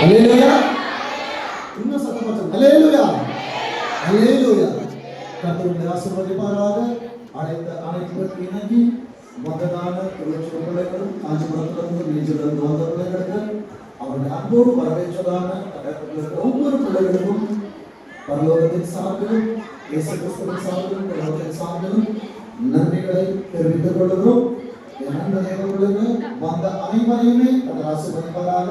அல்லேலூயா. இன்னும் சத்தமா சொல்லுங்க. அல்லேலூயா. அல்லேலூயா. கர்த்தருடைய ஆசீர்வதிப்பாராக. அனைத்து இணங்கி வந்ததான பிள்ளைகளும் காஞ்சிபுரத்திலிருந்து நீச்சிலிருந்து வந்த பிள்ளைகளுக்கு அவருடைய அன்போடு வரவேற்றதான ஒவ்வொரு பிள்ளைகளுக்கும் பரலோகத்தின் சார்பிலும் இயேசு கிறிஸ்துவின் சார்பிலும் பரலோகத்தின் சார்பிலும் நன்றிகளை தெரிவித்துக் கொள்கிறோம். வந்த அனைவரையுமே அந்த ஆசீர்வதிப்பாராக.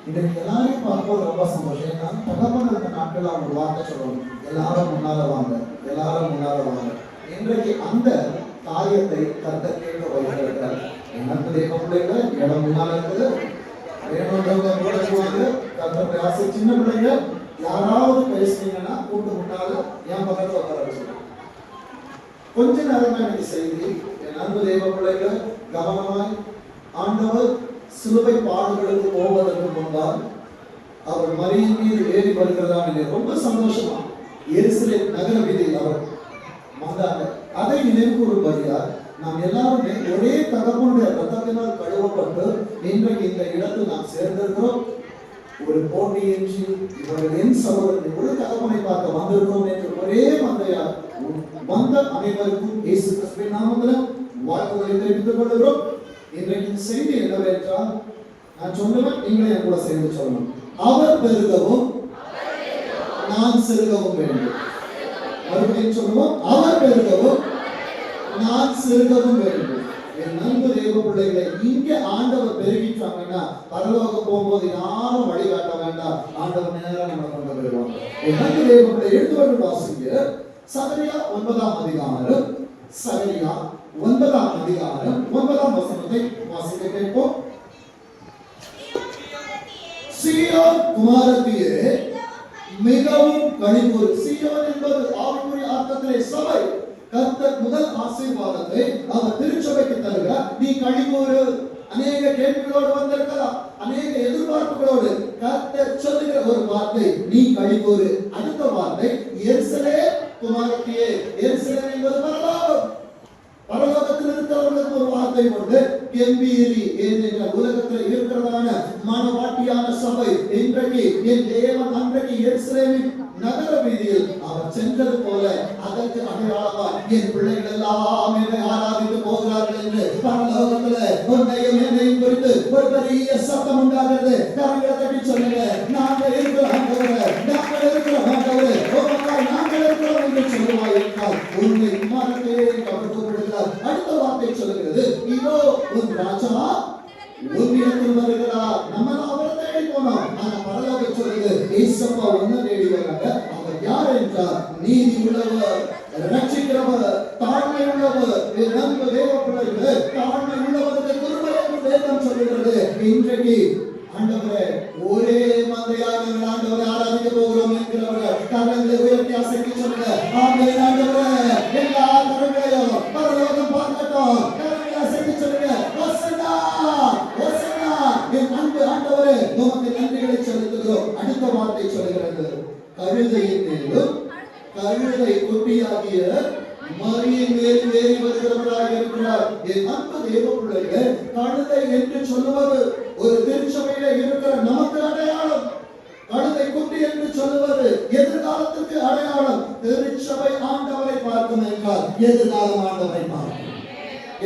இன்றைக்கு எல்லாரையும் பார்ப்போம் ரொம்ப சந்தோஷம். ஏன்னா தகப்பன் இருந்த நாட்கள் அவங்க வார்த்தை சொல்லணும், எல்லாரும் முன்னால வாங்க, எல்லாரும் முன்னால வாங்க. இன்றைக்கு அந்த காரியத்தை கர்த்தர் கேட்க வைத்திருக்கிறார். எனக்கு தேவ பிள்ளைங்க இடம் முன்னால இருக்குது, வேணுன்றவங்க கூட போவாங்க. கர்த்தருடைய ஆசை சின்ன பிள்ளைங்க யாராவது பேசுனீங்கன்னா கூட்டு முன்னால என் பக்கத்துல உட்கார வச்சுக்கணும். கொஞ்ச நேரம் எனக்கு செய்தி. என் அன்பு தேவ பிள்ளைங்க கவனமாய், ஆண்டவர் சிலுவை பாடுகளுக்கு போவதற்கு முன்பால் அவர் மரியின் மீது ஏறி வருகிறதா ரொம்ப சந்தோஷமா எருசலேம் நகர வீதியில் அவர் வந்தாங்க. அதை நினைவு கூறும்படியார் நாம் எல்லாருமே ஒரே தகப்பனுடைய ரத்தத்தினால் கழுவப்பட்டு இன்றைக்கு இந்த இடத்தில் நாம் சேர்ந்திருக்கிறோம். ஒரு போட்டியின்றி இவர்கள் என் சகோதரன் ஒரு தகப்பனை பார்க்க வந்திருக்கிறோம் என்று ஒரே மந்தையார் வந்த அனைவருக்கும் இயேசு கிறிஸ்துவின் நாமத்தில் வாழ்த்துக்களை தெரிவித்துக் கொள்கிறோம். இன்றைக்கு செய்தி என்னவென்றால், நான் சொன்னவன் நீங்களே என் கூட சேர்ந்து சொல்லணும். அவர் பெருகவும் நான் சிறுகவும் வேண்டும். மறுபடியும் சொல்லுவோம், அவர் பெருகவும் நான் சிறுகவும் வேண்டும். என் நண்பு தேவ பிள்ளைகளை இங்க ஆண்டவர் பெருகிட்டாங்கன்னா பரலோகம் போகும்போது யாரும் வழிகாட்ட வேண்டாம். ஆண்டவர் நேரம் நம்ம கொண்டு வருவாங்க. என் நண்பு தேவ பிள்ளை எடுத்து வாசிங்க. சகரியா 9ஆம் அதிகாரம், சகரியா 9ஆம் அதிகாரம் 9ஆம் வசனத்தை வாசிக்க கேட்போம். சீயோன் குமாரத்தியே மிகவும் களிகூர். சீயோன் என்பது ஆவிக்குரிய அர்த்தத்திலே சபை. கர்த்தர் முதல் ஆசீர்வாதத்தை அவர் திருச்சபைக்கு தருகிறார். நீ களிகூறு. அநேக கேள்விகளோடு வந்திருக்கலாம், அநேக எதிர்பார்ப்புகளோடு. கர்த்தர் சொல்லுகிற ஒரு வார்த்தை, நீ களிகூறு. அடுத்த வார்த்தை, எருசலேம் குமாரத்தியே. எருசலேம் என்பது பரலோகம். பரலோகத்தில் இருக்கிறவர்களுக்கு ஒரு வார்த்தை உண்டு, கெம்பீரி. என்ற உலகத்தில் இருக்கிறதான மனவாட்டியான சபை இன்றைக்கு என் தேவன் அன்றைக்கு எருசலேமின் நகர வீதியில் அவர் சென்றது போல அதற்கு அடையாளமா என் பிள்ளைகள் எல்லாம் என்னை ஆராதித்து போகிறார்கள் என்று பரலோகத்தில் உன்னையும் என்னையும் குறித்து ஒரு பெரிய சத்தம் உண்டாகிறது. கரங்களை தட்டி சொல்லுங்க, நாங்கள் இருக்கிற ஆண்டவரே, நாங்கள் இருக்கிற ஆண்டவரே, நாங்கள் இருக்கிறோம் என்று சொல்லுவாய் என்றால் உன்னை மறந்தே கவர்ந்து விடுகிறார். அடுத்த வார்த்தை சொல்லுகிறது, இதோ உன் ராஜா உன்னிடத்தில் வருகிறார். நம்ம அவரை தேடி போனோம், ஆனா பரலோகம் சொல்லுது, ஏசப்பா உன்னை தேடி வராங்க. அவர் யார் என்றால் நீதி உள்ளவர், ரட்சிக்கிறவர், தாழ்மை உள்ளவர். நம்ப தேவ பிள்ளைகளே, தாழ்மை உள்ளவருக்கு கிருபை என்று வேதம் சொல்லுகிறது. இன்றைக்கு ஆண்டவரே ஒரே மந்தையாக நாங்கள் ஆண்டவரை ஆராதிக்க போகிறோம் என்கிறவர்கள் கரங்களை உயர்த்தி அசைத்து சொல்லுங்க, ஆமென். ஆண்டவரே எல்லா கரங்களையும் பரலோகம் பார்க்கட்டும். கரங்களை அசைத்து சொல்லுங்க, ஹோசன்னா ஹோசன்னா. என் அன்பு ஆண்டவரே உமக்கு நன்றிகளை செலுத்துகிறோம். அடுத்த வார்த்தை சொல்லுகிறது, கழுதையின் மேலும் கழுதை குட்டியாகிய மரியின் மேல் ஏறி வருகிறவராக இருக்கிறார். என் அன்பு தேவ பிள்ளைகளே, கழுதை என்று சொல்லுவது ஒரு திருச்சபையில இருக்கிற நமக்கு அடையாளம். கழுதை குட்டி என்று சொல்லுவது எதிர்காலத்துக்கு அடையாளம். திருச்சபை ஆண்டவரை பார்க்கும் என்றால் எதிர்காலம் ஆண்டவரை பார்க்கும்.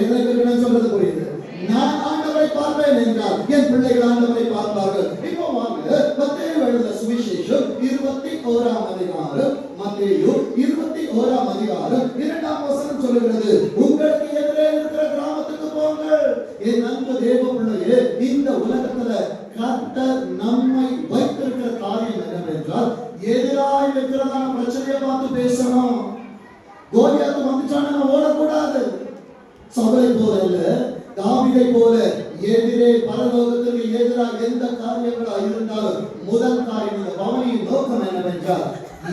எதற்கு சொல்றது புரியுது? நான் ஆண்டவரை பார்ப்பேன் என்றால் என் பிள்ளைகள் ஆண்டவரை பார்ப்பார்கள். இப்போ வாங்க, மத்தேயு எழுதின சுவிசேஷம் 21ஆம் அதிகாரம், மத்தேயு 21ஆம் அதிகாரம் 2ஆம் வசனம் சொல்லுகிறது, உங்களுக்கு எதிரே இருக்கிற கிராமத்துக்கு போங்கள். என் அன்பு தேவ பிள்ளையே, இந்த உலகத்துல கர்த்தர் நம்மை வைத்திருக்கிற காரியம் என்னவென்றால், எதிராக இருக்கிறதான பிரச்சனையை பார்த்து பேசணும். கோலியாத்து வந்துச்சான ஓடக்கூடாது. சபை போல இல்ல, தாவீதை போல எதிரே பரலோகத்துக்கு எதிராக எந்த காரியங்களா இருந்தாலும் முதல் காரியம், இந்த பவனியின் நோக்கம் என்னவென்றால்,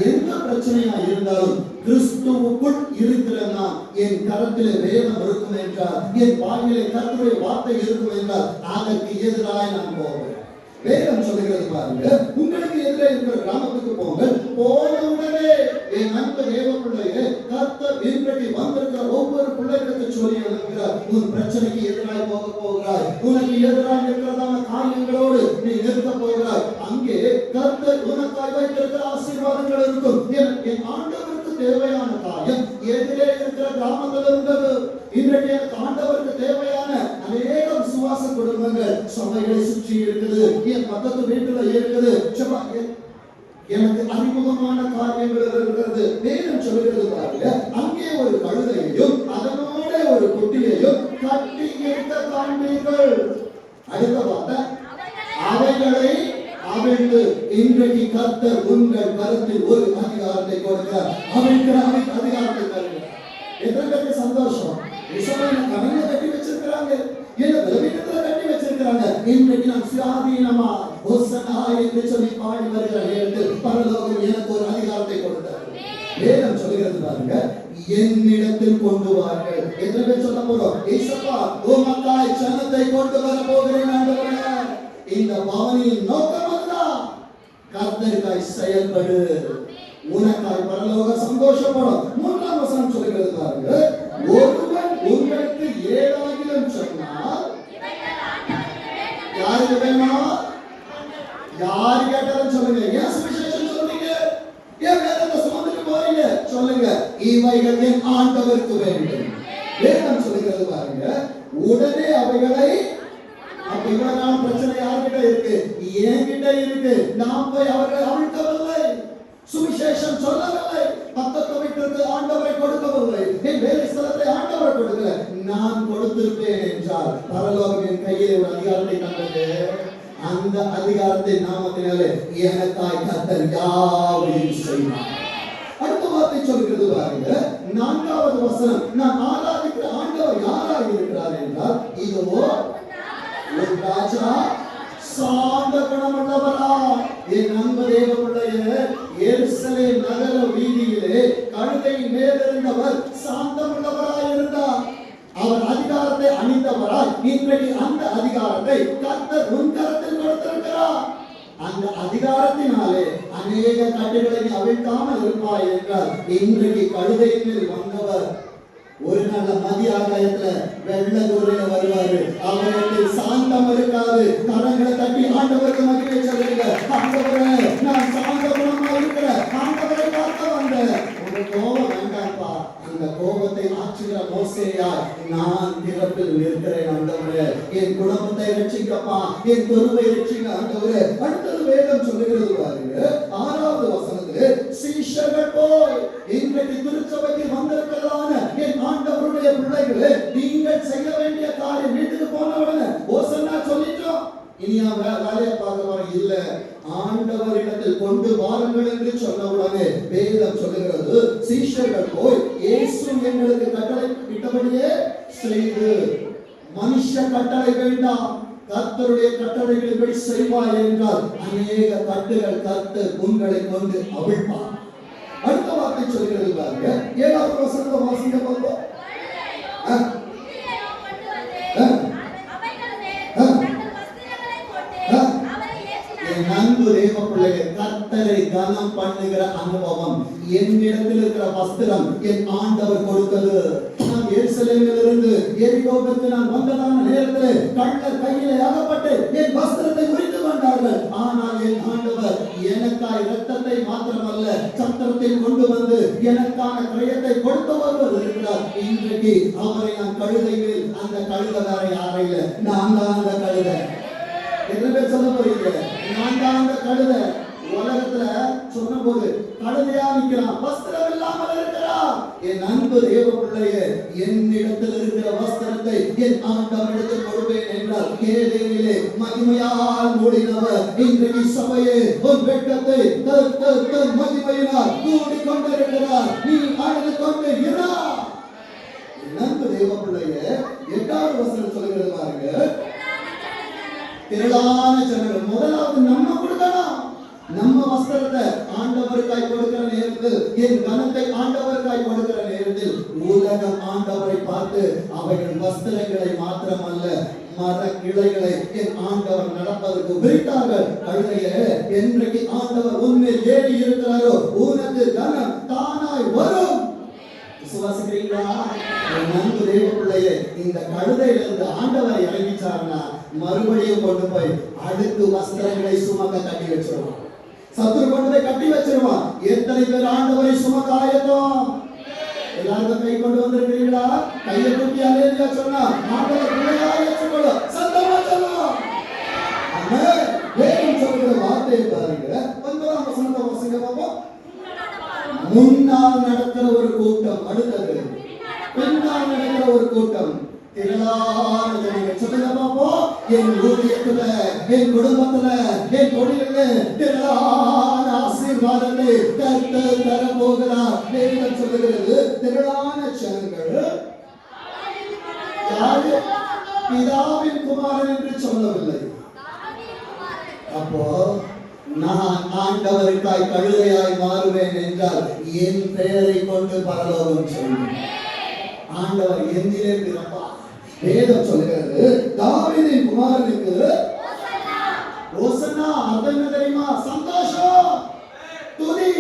எந்த பிரச்சனையா இருந்தாலும் கிறிஸ்துவுக்குள் இருக்கிற நான், என் கரத்திலே வேதம் இருக்கும் என்றால், என் வாயிலே கர்த்தருடைய வார்த்தை இருக்கும் என்றால் அதற்கு எதிராக நான் போவேன். வேதம் சொல்லுகிறது பாருங்க, உங்களுக்கு எதிரே இருக்கிற கிராமத்துக்கு போங்கள். போனவுடனே என் அன்பு தேவ பிள்ளையே, கர்த்தர் இன்றைக்கு வந்திருக்கிற ஒவ்வொரு பிள்ளைகளுக்கு சொல்லி இருக்கிறார், உன் பிரச்சனைக்கு எதிராக போக போகிறாய், உனக்கு எதிராக இருக்கிறதான காரியங்களோடு நீ நிறுத்த போகிறாய். வைத்திருக்கிற ஆசீர்வாதங்கள் இருக்கும். என் ஆண்டவருக்கு தேவையான காரியம் எதிரே இருக்கிற கிராமத்தில் இருந்தது. இன்றைக்கு எனக்கு ஆண்டவருக்கு தேவையான அநேக விசுவாச குடும்பங்கள் சபைகளை சுற்றி இருக்குது, என் பக்கத்து வீட்டுல இருக்குது. எனக்கு அறிமுகமான காரியங்கள் இருக்கிறது. வேதம் சொல்கிறது பாருங்க, அங்கே ஒரு கழுதையையும் அதனோட ஒரு குட்டியையும் கட்டி எடுத்த காண்பீர்கள். அடுத்த வார்த்தை, அவைகளை அவிழ்ந்து. இன்றைக்கு கர்த்தர் உங்கள் கருத்தில் ஒரு அதிகாரத்தை கொடுக்கிறார். அவிழ்க்கிற அதிகாரத்தை தருகிறார். எத்தனை சந்தோஷம். கடனை கட்டி வச்சிருக்கிறாங்க, வீட்டுல கட்டி வச்சிருக்கிறாங்க. இன்றைக்கு நான் சுயாதீனமா என்று சொல்லி பாடி வருகிற நேரத்தில் பரலோகம் எனக்கு ஒரு அதிகாரத்தை கொடுத்தார். வேதம் சொல்கிறது பாருங்க, என்னிடத்தில் கொண்டு வார்கள். எத்தனை பேர் சொல்ல போறோம்? ஏசப்பா உமக்காய் ஜனத்தை கொண்டு வர போகிறேன் ஆண்டவரே. இந்த பவனின் நோக்கம் அதுதான். கர்த்தருக்காய் செயல்படு, உனக்காய் பரலோக சந்தோஷப்படும். 3ஆம் வசனம் சொல்கிறது பாருங்க, ஒருவன் உங்களுக்கு 7,000 சொன்னால் யாருக்கு வேணும்? யாரு கேட்டாலும் சொல்லுங்க. ஏன் சுவிசேஷம் சொல்றீங்க? ஏன் வேதத்தை சுமந்துட்டு போறீங்க? சொல்லுங்க, இவைகள் என் ஆண்டவருக்கு வேண்டும். வேதம் சொல்லுகிறது பாருங்க, உடனே அவைகளை. அப்ப இவ்வளவு நாள் பிரச்சனை யார்கிட்ட இருக்கு? என்கிட்ட இருக்கு. நான் போய் அவர்களை அவிழ்க்கவில்லை, சுவிசேஷம் சொல்லவில்லை, பக்கத்து வீட்டிற்கு ஆண்டவரை கொடுக்கவில்லை, என் வேலை ஸ்தலத்தை ஆண்டவரை கொடுக்கல. நான் கொடுத்திருப்பேன் என்றால் பரலோகம் என் கையில் ஒரு அதிகாரத்தை தந்தது. அந்த அதிகாரத்தின் நாமத்தினாலே எனக்காய் கர்த்தர் யாவையும் செய்வார். அடுத்த வார்த்தை சொல்கிறது பாருங்க, 4வது வசனம், நான் ஆராதிக்கிற ஆண்டவர் யாராக இருக்கிறார் என்றால், இதுவோ ஒரு ராஜா சாந்த குணமுள்ளவரா. என் அன்பு தேவ பிள்ளையே, எருசலேம் நகர வீதியிலே கழுதையின் மேல் இருந்தவர் சாந்தமுள்ளவராய் இருந்தார். அவர் அதிகாரத்தை அணிந்தவராய் இன்றைக்கு அந்த அதிகாரத்தை கர்த்தர் உன் கரத்தில் கொடுத்திருக்கிறார். அந்த அதிகாரத்தினாலே அநேக கட்டுகளை அவிழ்க்காமல் இருப்பாய் என்றால், இன்றைக்கு கழுதையின் மேல் வந்தவர் ஒரு நல்ல மதிய ஆகாயத்துல வெள்ள குதிரையில வருவாரு. அவருக்கு சாந்தம் இருக்காது. கரங்களை தட்டி ஆண்டவருக்கு மகிமை சொல்லுங்க. ஆண்டவரே, நான் சாந்த குணமா இருக்கிறேன், ஆண்டவரை பார்க்க வந்தேன். உங்க கோபம் வேண்டாம்ப்பா. அந்த கோபத்தை ஆற்றுகிற மோசேயாய் நான் திறப்பில் இருக்கிறேன். ஆண்டவரே, என் குடும்பத்தை ரட்சிக்கப்பா, என் பொறுப்பை ரட்சிங்க ஆண்டவரே. அடுத்தது வேதம் சொல்லுகிறது பாருங்க, 6வது வசனத்திலே, சீஷர்கள் போய் இன்றைக்கு திருச்சபைக்கு வந்திருக்கிறதான என் ஆண்டவருடைய பிள்ளைகளே, நீங்கள் செய்ய வேண்டிய காரியம், வீட்டுக்கு போன உடனே ஓசன்னா சொல்லிட்டோம், இனி வேலையை பார்க்க வர இல்ல, ஆண்டவரிடத்தில் கொண்டு வாருங்கள் என்று சொன்ன உடனே வேதம் சொல்லுகிறது, சீஷர்கள் போய் இயேசு எங்களுக்கு கட்டளை இட்டபடியே செய்து. மனுஷ கட்டளை வேண்டாம், கர்த்தருடைய கட்டளைகளின்படி செய்வாய் என்றால் அநேக கட்டுகள் கர்த்தர் உங்களை கொண்டு அவிழ்ப்பார். அடுத்த வார்த்தை சொல்கிறது பாருங்க, 7வது வசனத்தை வாசிங்க பார்ப்போம். அன்பு தேவ பிள்ளைகள், கர்த்தரை கனம் பண்ணுகிற அனுபவம். என்னிடத்தில் இருக்கிற வஸ்திரம் என் ஆண்டவர் கொடுத்தது. நான் எருசலேமில் இருந்து எரிகோவுக்கு நான் வந்ததான நேரத்தில் கள்ளர் கையிலே அகப்பட்டு என் வஸ்திரத்தை உரித்து கொண்டார்கள். ஆனால் என் ஆண்டவர் எனக்காய் இரத்தத்தை மாத்திரமல்ல, சத்திரத்தை கொண்டு வந்து எனக்கான கிரயத்தை கொடுத்த ஒருவர் இருக்கிறார். இன்றைக்கு அவரை நான் கழுதை மேல், அந்த கழுதை வேற யாரையில, நான் தான் அந்த கழுதை. என்ன பேர் சொல்ல போறீங்க? நான் தான் அந்த கழுதை. உலகத்துல சொன்ன போது கழுதையா நிற்கிறான், வஸ்திரம் இல்லாமல் இருக்கிறான். என் அன்பு தேவ பிள்ளையே, என்னிடத்தில் இருக்கிற வஸ்திரத்தை என் ஆண்டவரிடத்தில் கொடுப்பேன் என்றால், கேளிலே மகிமையால் மூடினவர் இன்றைக்கு சபையே ஒரு வெட்கத்தை மகிமையினால் கூடிக்கொண்டிருக்கிறார். நீ அழுது கொண்டு இரா. என் அன்பு தேவ பிள்ளையே, 8வது வசனம் சொல்லுகிறது பாருங்க, திரளான ஜனங்கள். முதலாவது நம்ம கொடுக்கணும். நம்ம வஸ்திரத்தை ஆண்டவருக்காய் கொடுக்கிற நேரத்தில், என் கனத்தை ஆண்டவருக்காய் கொடுக்கிற நேரத்தில், உலகம் ஆண்டவரை பார்த்து அவைகள் வஸ்திரங்களை மாத்திரமல்ல, மர கிளைகளை என் ஆண்டவர் நடப்பதற்கு விரித்தார்கள். கழுதையே, என்றைக்கு ஆண்டவர் உண்மையில் ஏறி இருக்கிறாரோ உனக்கு கனம் தானாய் வரும். விசுவாசிக்கிறீங்களா? நன்கு தேவ பிள்ளையே, இந்த கழுதையிலிருந்து ஆண்டவர் இறங்கிச்சார்னா மறுபடியும் கொண்டு போய் அடுத்து வஸ்திரங்களை சுமக்க கட்டி வச்சிருவான். சத்துரு கொண்டு போய் கட்டி வச்சிருவான். எத்தனை பேர் ஆண்டவரை சுமக்க ஆயத்தம்? எல்லாரும் கை கொண்டு வந்திருக்கிறீங்களா? கையை தூக்கி அல்லேலூயா சொன்னா ஆண்டவர் பிள்ளையா ஏற்றுக்கொள்ள சத்தமா சொல்லுவோம். ஆமென். வேதம் சொல்லுகிற வார்த்தையை பாருங்க. 9ஆம் வசனத்தை வாசிங்க பாப்போம். முன்னால் நடக்கிற ஒரு கூட்டம், அடுத்தது பின்னால் நடக்கிற ஒரு கூட்டம். திரளான ஜனங்கள் சொல்லுங்க பாப்போம். என் ஊழியத்துல, என் குடும்பத்துல, என் தொழில திரளான ஆசீர்வாதத்தை கர்த்தர் தர போகிறார். வேதம் சொல்லுகிறது திரளான ஜனங்கள். யாரு? பிதாவின் குமாரன் என்று சொல்லவில்லை. அப்போ நான் ஆண்டவருக்காய் கழுதையாய் மாறுவேன் என்றால் என் பெயரை கொண்டு பரலோகம் சொல்லுவேன். ஆண்டவர் எந்திலே பிறப்பார். வேதம் சொல்லுகிறது தாவீதின் குமாரனுக்கு ஓசன்னா. அர்த்தம் என்ன தெரியுமா? சந்தோஷம், துதி.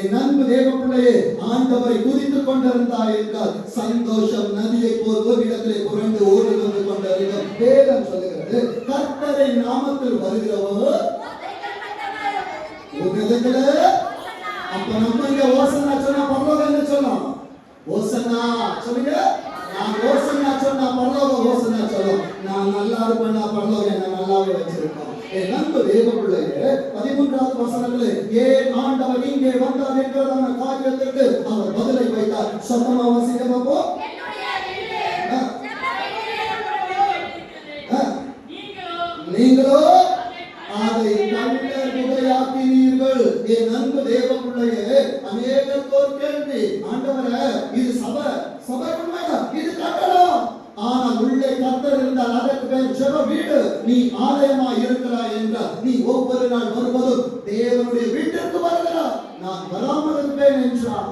என் அன்பு தேவ பிள்ளையே, ஆண்டவரை துதித்துக் கொண்டிருந்தாய் என்றால் சந்தோஷம் நதியை போல் ஒரு இடத்திலே புரண்டு ஓடி வந்து கொண்டிருக்கும். வேதம் சொல்லுகிறது கர்த்தரின் நாமத்தில் வருகிறவர். அப்ப நம்ம இங்க ஓசன்னா சொன்னா பரலோகம் என்ன சொல்லலாம்? ஓசன்னா சொல்லுங்க. நான் ஓசன்னா சொன்னா பரலோகம் ஓசன்னா சொல்லும். நான் நல்லா இருப்பேன், பரலோகம் என்ன நல்லாவே வச்சிருக்கோம். என் அன்பு தேவ பிள்ளையே, 13வது வசனத்திலே ஏன் ஆண்டவர் இங்கே வந்தார் என்கிறதான காரியத்திற்கு அவர் பதிலை வைத்தார். சத்தமா வாசிக்க பாப்போம். நீங்களோ அதை கண்ணீர் புகையாக்கினீர்கள். என் அன்பு தேவ பிள்ளையே, அநேகர் கேள்வி, ஆண்டவரே இது சபை உண்மைதான், இது கட்டடம். ஆனால் உள்ளே கர்த்தர் இருந்தால் அதற்கு பேர் ஜெப வீடு. நீ ஆலயமா இருக்கிறாய் என்றால் நீ ஒவ்வொரு நாள் வருவதும் தேவனுடைய வீட்டிற்கு வருகிறார். நான் வராமல் இருப்பேன் என்றால்,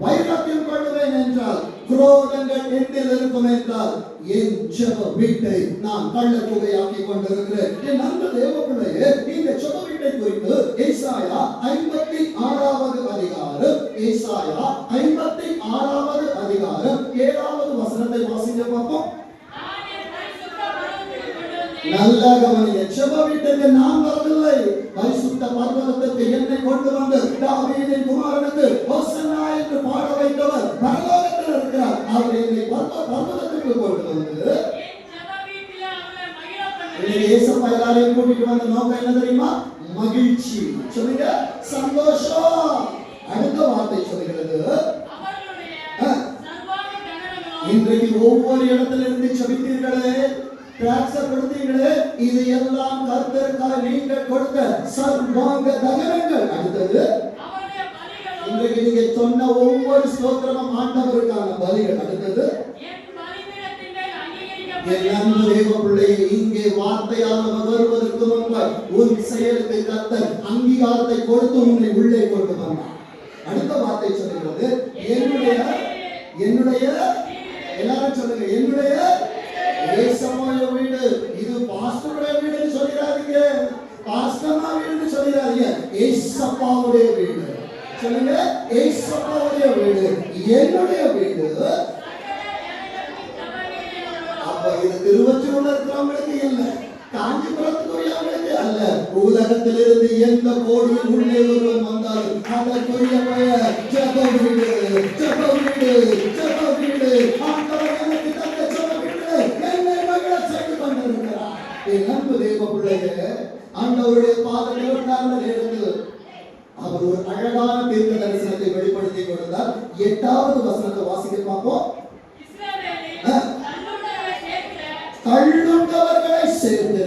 வைராக்கியம் கொள்ளுவேன் என்றால், குரோதங்கள் என்னில் இருக்கும் என்றால் என் ஜெப வீட்டை நான் கள்ள குகையாக்கி கொண்டிருக்கிறேன். என் அன்பு தேவ பிள்ளையே, இந்த ஜெப வீட்டை குறித்து ஏசாயா 56வது அதிகாரம், ஏசாயா 56வது அதிகாரம் 7வது வசனத்தை வாசிங்க பார்ப்போம். நல்ல கவனிங்க. ஜெப வீட்டுக்கு நான் வரவில்லை, பரிசுத்த பர்வதத்திற்கு என்னை கொண்டு வந்து தாவீதின் குமாரனுக்கு ஹோசன்னா என்று பாட வைத்தவர் பரலோகத்தில் இருக்கிறார். அவர் என்னை பர்வதத்திற்கு கொண்டு வந்து இயேசுப்பா எல்லாரையும் கூட்டிட்டு வந்த நோக்கம் என்ன தெரியுமா? மகிழ்ச்சி. சொல்லுங்க, சந்தோஷம். அடுத்த வார்த்தை சொல்லுகிறது, இன்றைக்கு ஒவ்வொரு இடத்துல இருந்து செபித்தீர்களே, டாக்ஸர் கொடுத்தீங்களே, இது எல்லாம் கர்த்தருக்காக நீங்கள் கொடுத்த சர்வாங்க தகனங்கள். அடுத்தது இன்றைக்கு நீங்க சொன்ன ஒவ்வொரு ஸ்தோத்திரமும் ஆண்டவருக்கான பலிகள். அடுத்தது என் அன்பு தேவ பிள்ளையே, இங்கே வார்த்தையாக வருவதற்கு முன்பாய் உன் செயலுக்கு கர்த்தர் அங்கீகாரத்தை கொடுத்து உன்னை உள்ளே கொண்டு வந்தார். அடுத்த வார்த்தை சொல்லுகிறது என்னுடைய எல்லாரும் சொல்லுங்க, என்னுடைய ஏசம்மாவுடைய வீடு. இது பாஸ்டருடைய வீடுன்னு சொல்லிடாதீங்க, பாஸ்டர்மா வீடுன்னு சொல்லிடாதீங்க, ஏசப்பாவுடைய வீடு. சொல்லுங்க, ஏசப்பாவுடைய வீடு, என்னுடைய வீடு. அப்ப இது திருவொற்றியூர்ல இருக்கிறவங்களுக்கு இல்ல, காஞ்சிபுரத்துக்குரியவங்களுக்கு அல்ல. உலகத்திலிருந்து எந்த கோடியில் உள்ளே ஒருவன் வந்தாலும் அதற்குரிய பெயர் ஜெப வீடு, ஜெப வீடு, ஜெப வீடு. ஆண்டவர் எனக்கு தந்த ஜெப வீடு என்னை மகிழ செய்து கொண்டிருக்கிறார். என் அன்பு தேவ பிள்ளையே, ஆண்டவருடைய பாதத்தில் உட்கார்ந்த நேரத்தில் அவர் ஒரு அழகான தீர்க்க தரிசனத்தை வெளிப்படுத்தி கொடுத்தார். 8வது வசனத்தை வாசிக்க பார்ப்போம். தள்ளுண்டவர்களை சேர்த்து.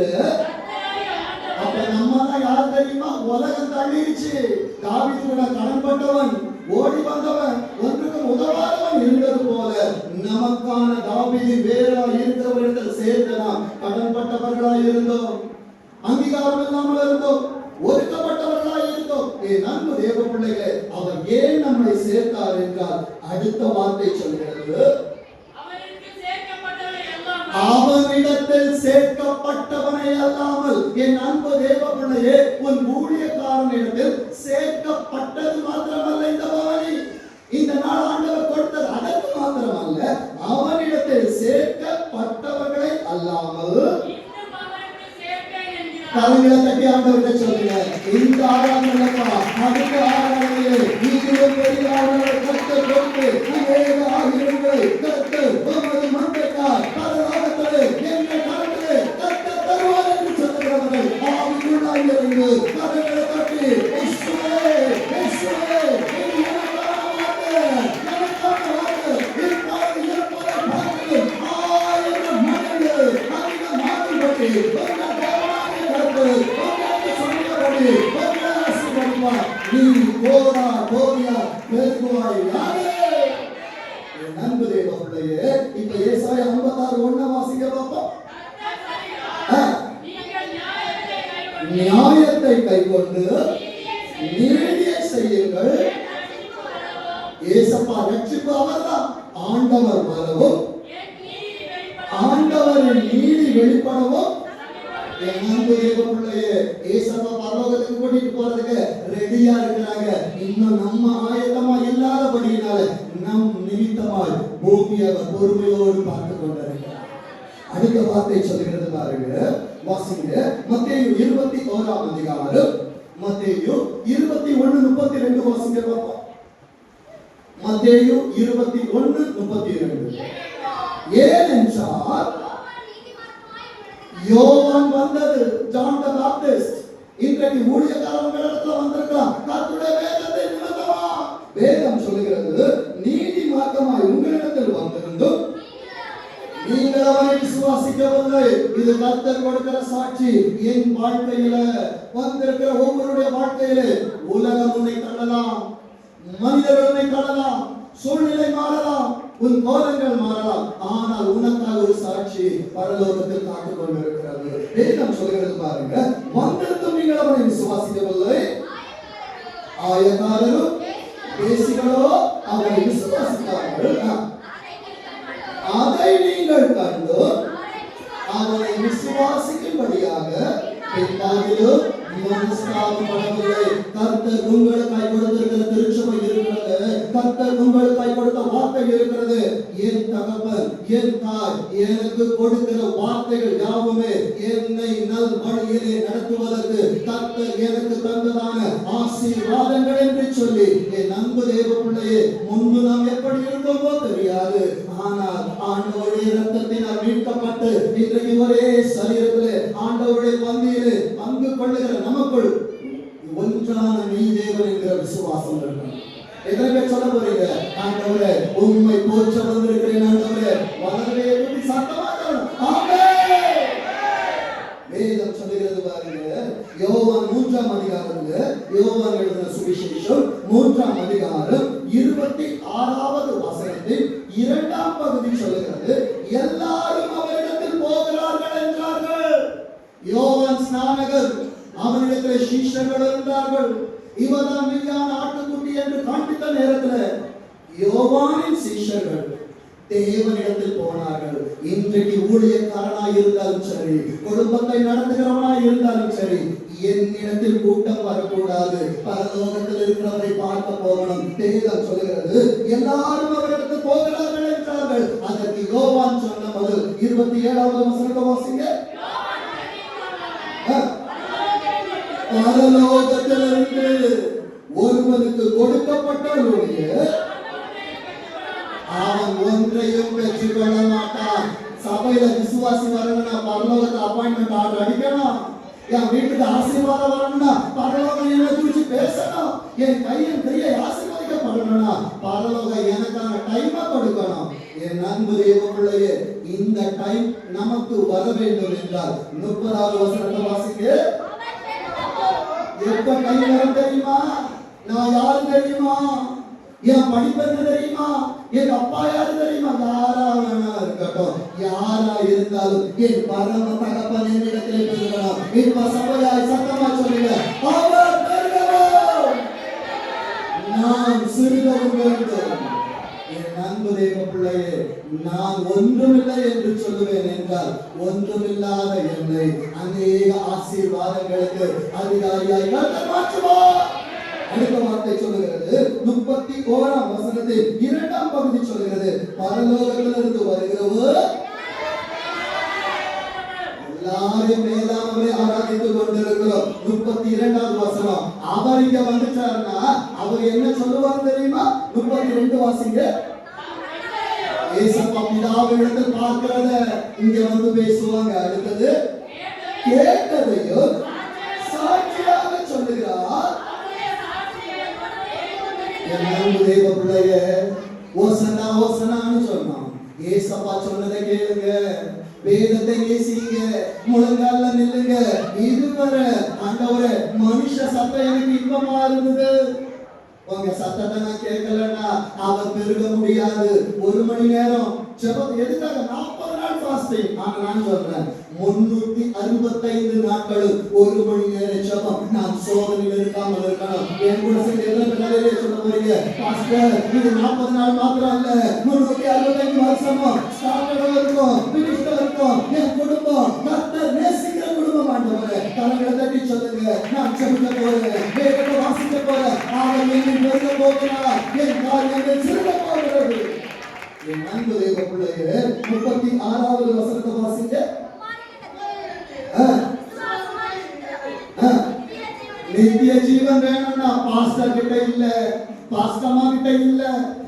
அப்ப நம்ம தான் யார் தெரியுமா? உலகம் தள்ளிடுச்சு. தாவீது கூட கடன்பட்டவன், ஓடி வந்தவன், ஒன்றுக்கும் உதவாதவன் இருந்தது போல நமக்கான தாவீது வேறா இருக்கிறவர்கள் சேர்ந்து நாம் கடன்பட்டவர்களாய் இருந்தோம், அங்கீகாரம் இல்லாமல் இருந்தோம், ஒதுக்கப்பட்டவர்களாய் இருந்தோம். என் அன்பு தேவ பிள்ளைகளே, அவர் ஏன் நம்மை சேர்த்தார் என்றால் அடுத்த வார்த்தை சொல்கிறது, அவனிடத்தில் சேர்க்கப்பட்டவனை அல்லாமல். என் அன்பு தேவ பிள்ளையே, உன் ஊழியக்காரனிடத்தில் சேர்க்கப்பட்டது மாத்திரமல்ல இந்த பவனி, இந்த நாள் ஆண்டவர் கொடுத்தது அதற்கு மாத்திரமல்ல, அவனிடத்தில் சேர்க்கப்பட்டவர்களை அல்லாமல். கரங்களை தட்டி ஆண்டவர்கிட்ட சொல்லுங்க, இந்த ஆராதனைப்பா அடுத்த ஆராதனையிலே நீங்களும் பெரிய ஆராதனை கர்த்தர் கொடுத்து அநேக ஆயிரங்களை கர்த்தர் உமது மந்தைக்காய் பரலோகத்திலே எங்கள் கரத்திலே கர்த்தர் தருவார் என்று சொல்லுகிறவர்கள் ஆவிக்குள்ளாய் இருந்து கரங்களை தட்டி இயேசுவே இயேசுவே இப்ப ஏசாயா 56:1 வாசிக்க பார்ப்போம். நியாயத்தை கைக்கொண்டு நீதியை செய்யுங்கள். ஏசப்பா ரட்சிப்பு அவர்தான். ஆண்டவர் வரவும் ஆண்டவரின் நீதி வெளிப்படவும் என் அன்பு தேவ பிள்ளையே ஏசப்பா பரலோகத்துக்கு கூட்டிட்டு போறதுக்கு ரெடியா இருக்கிறாங்க. இன்னும் நம்ம ஆயத்தமா இல்லாதபடியினால நம் நிமித்தமாய் பூமி அவர் பொறுமையோடு பார்த்து கொண்டிருக்கிறார். அடுத்த வார்த்தை சொல்லுகிறது பாருங்க, வாசிங்க. மத்தேயு 21 அதிகாரம் மத்தேயு 21:32 வாசிங்க பார்ப்போம். மத்தேயு 21:32. ஏனென்றால் யோவான் வந்தது, ஜான் தி பாப்டிஸ்ட் இன்றைக்கு ஊழியக்காரங்களிடத்துல வந்திருக்கான் கர்த்தருடைய வேதத்தை நிமித்தமா. வேதம் சொல்லுகிறது, நீதி மார்க்கமாய் உங்களிடத்தில் வந்திருந்தும் நீங்கள் அவரை விசுவாசிக்கவில்லை. இது கர்த்தர் கொடுக்கிற சாட்சி. என் வாழ்க்கையில வந்திருக்கிற ஒவ்வொருடைய வாழ்க்கையில உலகம் உன்னை தள்ளலாம், மனிதர்கள் உன்னை தள்ளலாம், சூழ்நிலை மாறலாம், உன் கோலங்கள் மாறலாம், ஆனால் உனக்காக ஒரு சாட்சி பரலோகத்தில் காத்துக் கொண்டிருக்கிறது. வேதம் சொல்கிறது பாருங்க, வந்திருந்தும் நீங்கள் அவரை விசுவாசிக்கவில்லை. ஆயக்காரரும் பேசிகளோ அவரை விசுவாசித்தார்கள். அதை நீங்கள் கண்டு அவரை விசுவாசிக்கும்படியாக பின்பாகிலும் மனஸ்தாபப்படவில்லை. கர்த்தர் உங்களுக்காய் கொடுத்திருக்கிற திருச்சபை இருக்கிறது. கர்த்தர் உங்களுக்காய் கொடுத்த வார்த்தை இருக்கிறது. என் தகப்பன் என் தாய் எனக்கு கொடுக்கிற வார்த்தைகள் யாவுமே என்னை நல் வழியிலே நடத்துவதற்கு கர்த்தர் எனக்கு தந்ததான ஆசீர்வாதங்கள் என்று சொல்லி என் அன்பு தேவ பிள்ளையே, முன்பு நாம் எப்படி இருந்தோமோ தெரியாது. ஆனால் ஆண்டவருடைய இரத்தத்தினால் மீட்கப்பட்டு இன்றைக்கு ஒரே சரீரத்திலே ஆண்டவருடைய பந்தியிலே பங்கு கொள்ளுகிற நமக்குள் ஒன்றான மெய் தேவன் என்கிற விசுவாசம் இருக்கணும். எதற்கு சொல்ல போறீங்க? ஆண்டவரே உம்மை போற்ற வந்திருக்கிறேன். ஆண்டவரே வலதுகை எப்படி சத்தமாக ஆமென். வேதம் சொல்லுகிறது பாருங்க, யோவான் 3 அதிகாரம், யோவான் எழுதின சுவிசேஷம் 3 அதிகாரம் 26வது வசனத்தின் 2ஆம் பகுதி சொல்லுகிறது, எல்லாரும் அவரிடத்தில் போகிறார்கள் என்றார்கள். யோவான் ஸ்நானகர் அவனிடத்தில் சீஷர்கள் இருந்தார்கள். இவர்தான் மெய்யான ஆட்டுக்குட்டி என்று காண்பித்த நேரத்தில் யோவானின் சீஷர்கள் தேவனிடத்தில் போனார்கள். இன்றைக்கு ஊழியக்காரனாய் இருந்தாலும் சரி, குடும்பத்தை நடத்துகிறவனாய் இருந்தாலும் சரி, என்னிடத்தில் கூட்டம் வரக்கூடாது, பரலோகத்தில் இருக்கிறவரை பார்க்க போகணும். வேதம் சொல்லுகிறது, எல்லாரும் அவரிடத்தில் போகிறார்கள் என்றார்கள். அதற்கு யோவான் சொன்ன பதில் 27வது வசனத்தை வாசிங்க. பரலோகத்திலிருந்து ஒருவனுக்கு கொடுக்கப்பட்டவனுடைய அவன் ஒன்றையும் பெற்றுக்கொள்ள மாட்டான். சபையில விசுவாசி வரணும்னா பரலோகத்தை அப்பாயின்மெண்ட் ஆர்டர் அடிக்கணும். என் வீட்டுக்கு ஆசீர்வாதம் வரணும்னா பரலோகம் என்ன குறிச்சு பேசணும். என் கையை ஆசீர்வதிக்கப்படணும்னா பரலோகம் எனக்கான டைமை கொடுக்கணும். என் அன்பு தேவ பிள்ளையே, இந்த டைம் நமக்கு வர வேண்டும் என்றால் 30வது வசனத்தை வாசிங்க. எப்ப கை வரும் தெரியுமா? நான் யாரு தெரியுமா? என் படிப்பு என்ன தெரியுமா? என் அப்பா யாரு தெரியுமா? யாரா வேணா இருக்கட்டும், யாரா இருந்தாலும் என் பரம தகப்பன் என்னிடத்திலே பெறுகிறார். இப்ப சபையாய் சத்தமா சொல்லுங்க, அவர் பெறுகிறவர், நான் சிறுகவும் வேண்டும். என் அன்பு தேவ பிள்ளையே, நான் ஒன்றுமில்லை என்று சொல்லுவேன் என்றால் ஒன்றுமில்லாத என்னை அநேக ஆசீர்வாதங்களுக்கு அதிகாரியாய் மாற்றுவார். அடுத்த வார்த்தை சொல்லுகிறது 31ஆம் வசனத்தில் 2ஆம் பகுதி சொல்லுகிறது, பரலோகத்திலிருந்து வருகிறவர் எல்லா எல்லாரும் மேலானவரை ஆராதித்துக் கொண்டிருக்கிறோம். 32வது வசனம். அவர் இங்க வந்துட்டாருன்னா அவர் என்ன சொல்லுவார் தெரியுமா? 32 வாசிங்க. ஏசப்பா பிதாவிடத்தில் பார்க்கிறத இங்க வந்து பேசுவாங்க. அடுத்தது கேட்டதையும் சாட்சியாக சொல்லுகிறார். என் அன்பு தேவ பிள்ளையே, ஓசனா ஓசனான்னு சொன்னான். ஏசப்பா சொன்னதை கேளுங்க, வேதத்தை நேசிங்க, முழங்கால நில்லுங்க. இதுவரை ஆண்டவரே மனுஷ சத்தம் எனக்கு இன்பமா இருந்தது, உங்க சத்தத்தை நான் கேட்கலன்னா அவர் பெருக முடியாது. 1 மணி நேரம் ஜெபம் எதுக்காக? 40 நாள் ஃபாஸ்டிங். ஆனா நான் சொல்றேன் 365 நாட்கள் 1 மணி நேரம் ஜெபம். நான் சோதனையில் இருக்காமல் இருக்கணும். என் கூட சேர்ந்து எல்லாம் வேலையிலே சொல்ல போறீங்க, பாஸ்டர் இது 40 நாள் மாத்திரம் இல்ல, 365 வருஷமா ஸ்டார்டா இருக்கும், பினிஷ்டா இருக்கும். என் குடும்பம் கர்த்தர் நேசிக்கிற குடும்பம். ஆண்டவரே கரங்களை தட்டி சொல்லுங்க, நான் ஜெபிக்க போறேன், வேதத்தை வாசிக்க போறேன், அவர் என்னை பெருக போகிறார், என் காரியங்கள் சிறக்க போகிறது. என் அன்பு தேவ பிள்ளையே, 36வது வசனத்தை வாசிங்க. நித்திய ஜீவன் வேணும்னா பாஸ்டர் கிட்ட இல்ல, பாஸ்டமா கிட்ட இல்ல,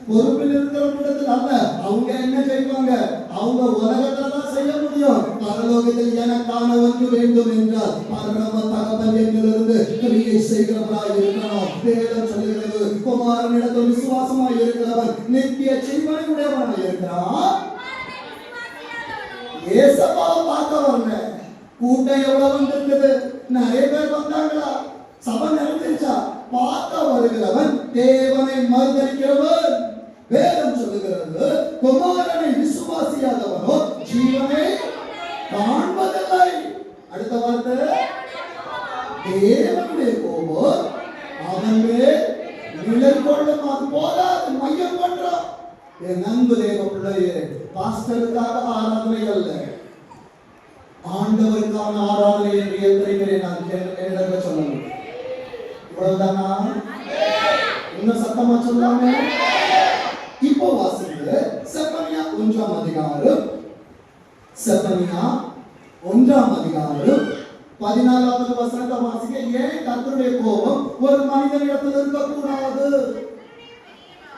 பொறுப்பில் இருக்கிறவங்களிடத்தில் அல்ல. அவங்க என்ன செய்வாங்க? அவங்க உலகத்துல தான் செய்ய முடியும். பரலோகத்தில் எனக்கான ஒன்று வேண்டும் என்றால் பரம தகப்பன் எங்கிலிருந்து கிரியை செய்கிறவராய் இருக்கணும். வேதம் சொல்லுகிறது, குமாரனிடத்தில் விசுவாசமாய் இருக்கிறவன் நித்திய ஜீவனை உடையவனாய் இருக்கிறான். ஏசப்பாவை பார்க்க வரல, கூட்டம் எவ்வளவு வந்திருக்குது, நிறைய பேர் வந்தாங்களா, சபை நிறைஞ்சிருச்சா? பார்க்க வருகிறவன் தேவனை மறுதலிக்கிறவன். வேதம் சொல்லுகிறது, குமாரனை விசுவாசியாதவனோ ஜீவனை காண்பதில்லை. அடுத்த வார்த்தை, தேவனுடைய கோபம் அவன் மேல் நிலை கொள்ளும். அது போதாது, மையம் பண்றான். என் அன்பு தேவ பிள்ளையே, பாஸ்டருக்காக ஆராதனை அல்ல, ஆண்டவருக்கான ஆராதனை என்று எத்தனை நான் என்னிடத்துல சொல்லணும். இவ்வளவுதானா? இன்னும் சத்தமா சொல்லாம. இப்போ வாசிங்க செப்பனியா 1ஆம் அதிகாரம், செப்பனியா 1ஆம் அதிகாரம் 14வது வசனத்தை வாசிங்க. ஏன் கர்த்தருடைய கோபம் ஒரு மனிதனிடத்தில் இருக்கக்கூடாது?